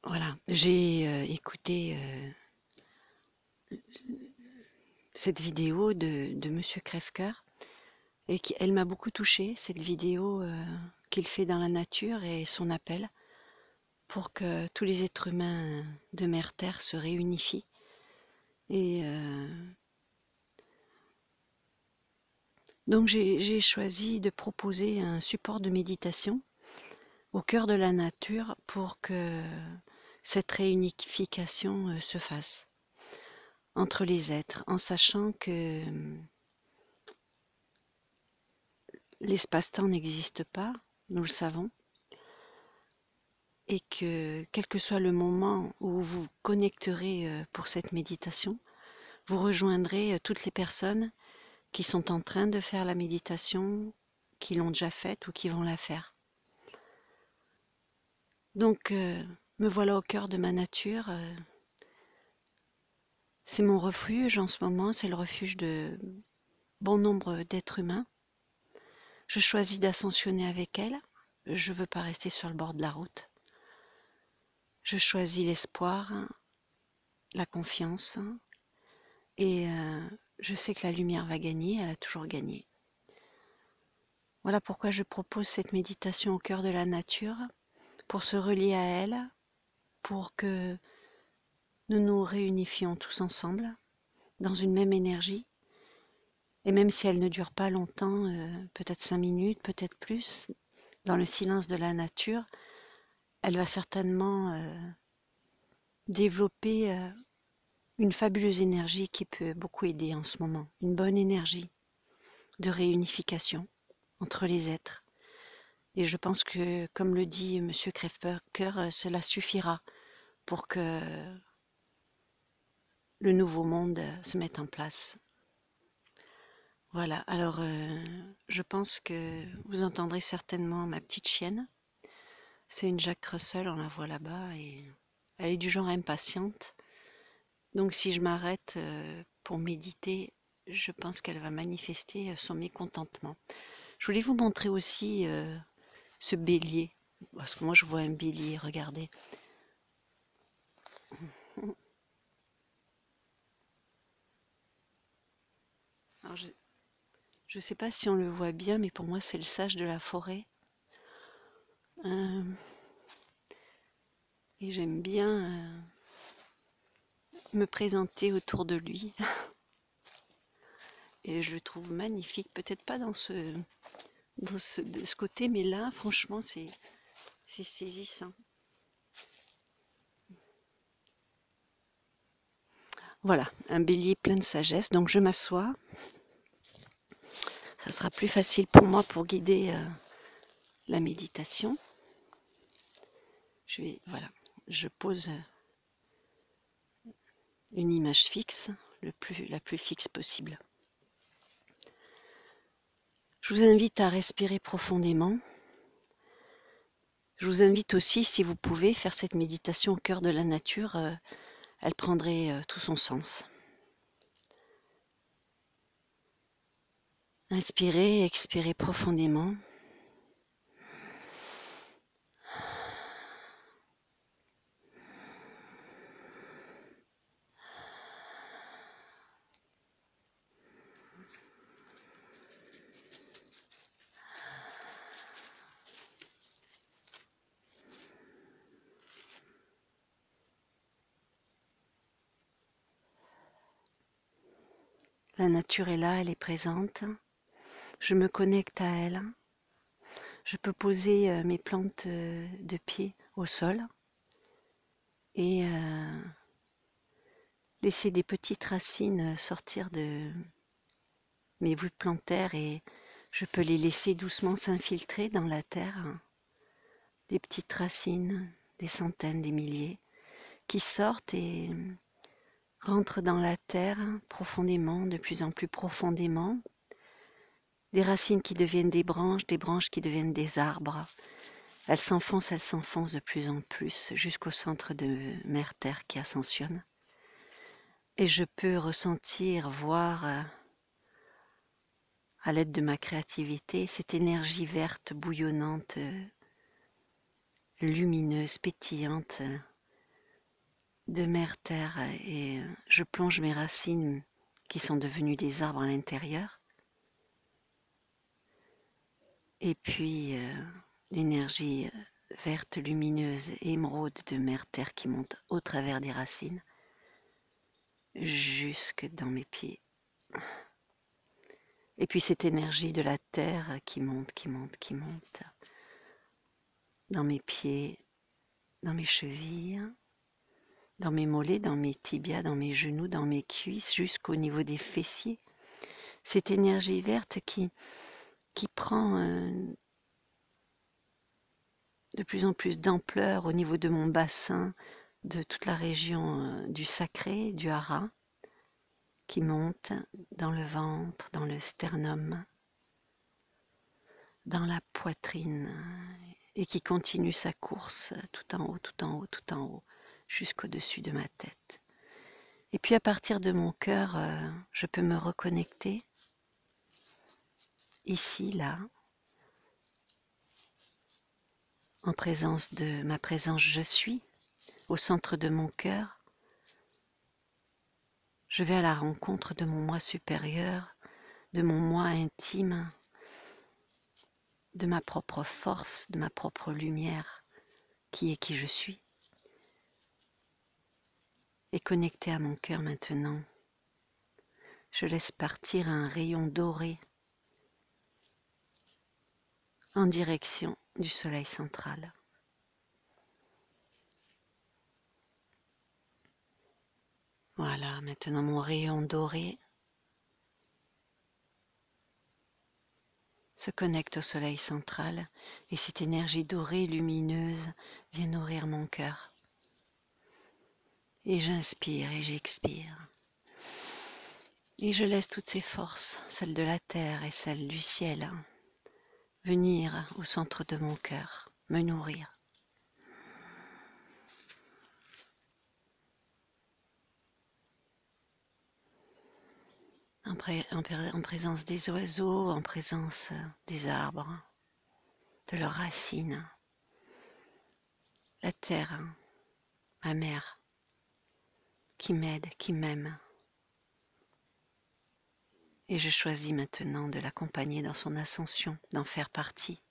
Voilà, j'ai écouté cette vidéo de Monsieur Crève-Cœur et elle m'a beaucoup touchée, cette vidéo qu'il fait dans la nature et son appel pour que tous les êtres humains de Mère Terre se réunifient. Et donc j'ai choisi de proposer un support de méditation au cœur de la nature pour que cette réunification se fasse entre les êtres, en sachant que l'espace-temps n'existe pas, nous le savons, et que quel que soit le moment où vous vous connecterez pour cette méditation, vous rejoindrez toutes les personnes qui sont en train de faire la méditation, qui l'ont déjà faite ou qui vont la faire. Donc, me voilà au cœur de ma nature. C'est mon refuge en ce moment, c'est le refuge de bon nombre d'êtres humains. Je choisis d'ascensionner avec elle. Je ne veux pas rester sur le bord de la route. Je choisis l'espoir, la confiance, et je sais que la lumière va gagner, elle a toujours gagné. Voilà pourquoi je propose cette méditation au cœur de la nature, pour se relier à elle, pour que nous nous réunifions tous ensemble, dans une même énergie. Et même si elle ne dure pas longtemps, peut-être 5 minutes, peut-être plus, dans le silence de la nature, elle va certainement développer une fabuleuse énergie qui peut beaucoup aider en ce moment. Une bonne énergie de réunification entre les êtres. Et je pense que, comme le dit Monsieur Crève-Cœur, cela suffira pour que le nouveau monde se mette en place. Voilà, alors je pense que vous entendrez certainement ma petite chienne. C'est une Jack Russell, on la voit là-bas, et elle est du genre impatiente. Donc si je m'arrête pour méditer, je pense qu'elle va manifester son mécontentement. Je voulais vous montrer aussi ce bélier, parce que moi je vois un bélier, regardez. Alors je ne sais pas si on le voit bien, mais pour moi c'est le sage de la forêt. Et j'aime bien me présenter autour de lui. Et je le trouve magnifique, peut-être pas de ce côté, mais là, franchement, c'est saisissant. Voilà, un bélier plein de sagesse. Donc je m'assois. Ça sera plus facile pour moi pour guider la méditation. Voilà, je pose une image fixe, la plus fixe possible. Je vous invite à respirer profondément. Je vous invite aussi, si vous pouvez, faire cette méditation au cœur de la nature. Elle prendrait tout son sens. Inspirez, expirez profondément. La nature est là, elle est présente. Je me connecte à elle. Je peux poser mes plantes de pied au sol et laisser des petites racines sortir de mes voûtes plantaires, et je peux les laisser doucement s'infiltrer dans la terre. Des petites racines, des centaines, des milliers, qui sortent et rentrent dans la terre profondément, de plus en plus profondément. Des racines qui deviennent des branches qui deviennent des arbres. Elles s'enfoncent de plus en plus jusqu'au centre de Mère Terre qui ascensionne. Et je peux ressentir, voir, à l'aide de ma créativité, cette énergie verte, bouillonnante, lumineuse, pétillante, de Mère Terre et je plonge mes racines qui sont devenues des arbres à l'intérieur. Et puis l'énergie verte, lumineuse, émeraude de Mère Terre qui monte au travers des racines jusque dans mes pieds. Et puis cette énergie de la terre qui monte, qui monte, qui monte dans mes pieds, dans mes chevilles, dans mes mollets, dans mes tibias, dans mes genoux, dans mes cuisses, jusqu'au niveau des fessiers. Cette énergie verte qui prend de plus en plus d'ampleur au niveau de mon bassin, de toute la région du sacré, du hara, qui monte dans le ventre, dans le sternum, dans la poitrine, et qui continue sa course tout en haut, tout en haut, tout en haut, jusqu'au-dessus de ma tête. Et puis à partir de mon cœur, je peux me reconnecter, ici, là, en présence de ma présence je suis, au centre de mon cœur. Je vais à la rencontre de mon moi supérieur, de mon moi intime, de ma propre force, de ma propre lumière, qui est qui je suis. Et connecté à mon cœur maintenant, je laisse partir un rayon doré en direction du soleil central. Voilà, maintenant mon rayon doré se connecte au soleil central et cette énergie dorée lumineuse vient nourrir mon cœur. Et j'inspire et j'expire. Et je laisse toutes ces forces, celles de la terre et celles du ciel, venir au centre de mon cœur, me nourrir. En présence des oiseaux, en présence des arbres, de leurs racines, la terre, ma mère, qui m'aide, qui m'aime. Et je choisis maintenant de l'accompagner dans son ascension, d'en faire partie.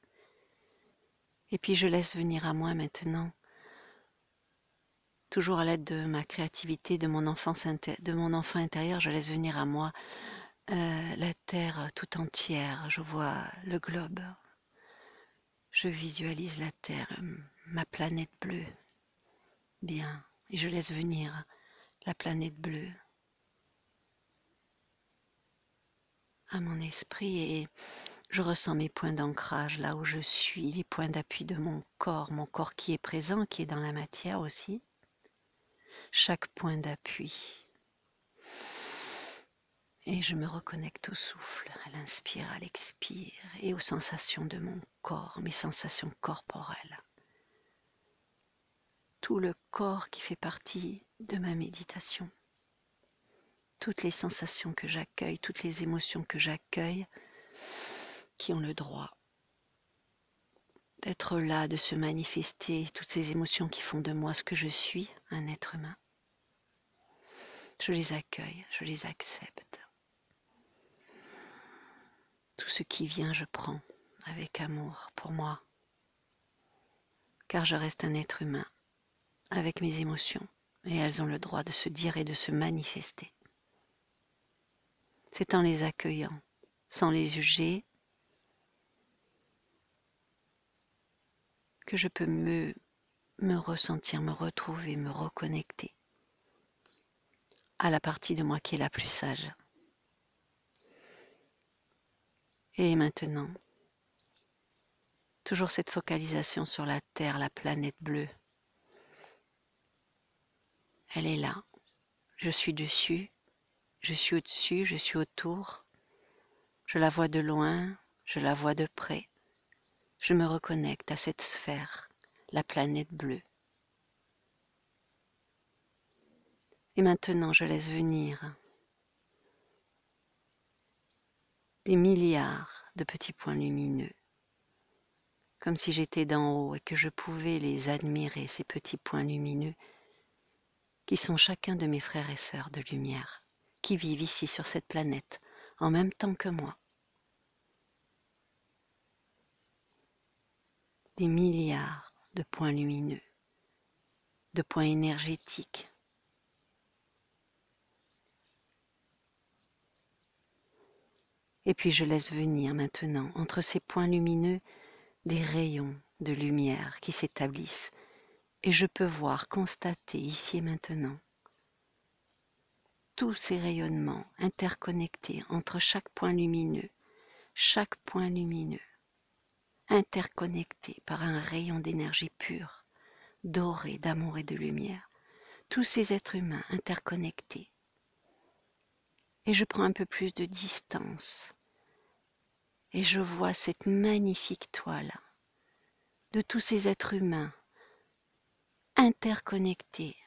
Et puis je laisse venir à moi maintenant, toujours à l'aide de ma créativité, de mon enfant intérieur, je laisse venir à moi la terre tout entière. Je vois le globe, je visualise la terre, ma planète bleue. Bien, et je laisse venir la planète bleue à mon esprit et je ressens mes points d'ancrage là où je suis, les points d'appui de mon corps qui est présent, qui est dans la matière aussi. Chaque point d'appui. Et je me reconnecte au souffle, à l'inspire, à l'expire et aux sensations de mon corps, mes sensations corporelles. Tout le corps qui fait partie de ma méditation. Toutes les sensations que j'accueille, toutes les émotions que j'accueille, qui ont le droit d'être là, de se manifester, toutes ces émotions qui font de moi ce que je suis, un être humain. Je les accueille, je les accepte. Tout ce qui vient, je prends avec amour pour moi, car je reste un être humain avec mes émotions et elles ont le droit de se dire et de se manifester. C'est en les accueillant, sans les juger, que je peux me ressentir, me retrouver, me reconnecter à la partie de moi qui est la plus sage. Et maintenant, toujours cette focalisation sur la Terre, la planète bleue. Elle est là, je suis dessus, je suis au-dessus, je suis autour, je la vois de loin, je la vois de près. Je me reconnecte à cette sphère, la planète bleue. Et maintenant, je laisse venir des milliards de petits points lumineux, comme si j'étais d'en haut et que je pouvais les admirer, ces petits points lumineux, qui sont chacun de mes frères et sœurs de lumière, qui vivent ici sur cette planète, en même temps que moi. Des milliards de points lumineux, de points énergétiques. Et puis je laisse venir maintenant, entre ces points lumineux, des rayons de lumière qui s'établissent. Et je peux voir, constater ici et maintenant, tous ces rayonnements interconnectés entre chaque point lumineux, interconnecté par un rayon d'énergie pure, doré d'amour et de lumière. Tous ces êtres humains interconnectés. Et je prends un peu plus de distance et je vois cette magnifique toile de tous ces êtres humains interconnectés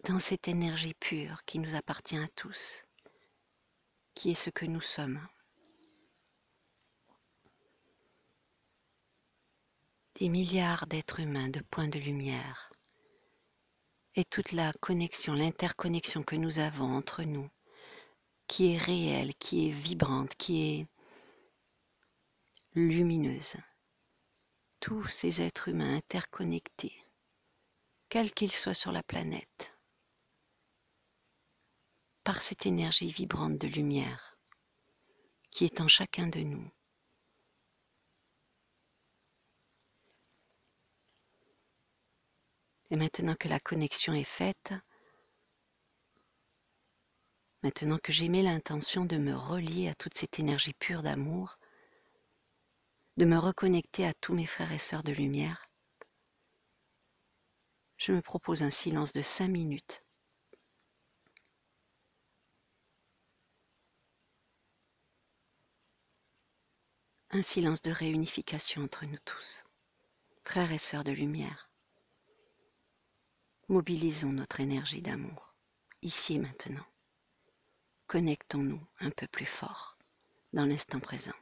dans cette énergie pure qui nous appartient à tous, qui est ce que nous sommes. Des milliards d'êtres humains de points de lumière et toute la connexion, l'interconnexion que nous avons entre nous, qui est réelle, qui est vibrante, qui est lumineuse. Tous ces êtres humains interconnectés, quels qu'ils soient sur la planète, par cette énergie vibrante de lumière qui est en chacun de nous. Et maintenant que la connexion est faite, maintenant que j'émets l'intention de me relier à toute cette énergie pure d'amour, de me reconnecter à tous mes frères et sœurs de lumière, je me propose un silence de 5 minutes. Un silence de réunification entre nous tous, frères et sœurs de lumière. Mobilisons notre énergie d'amour, ici et maintenant. Connectons-nous un peu plus fort dans l'instant présent.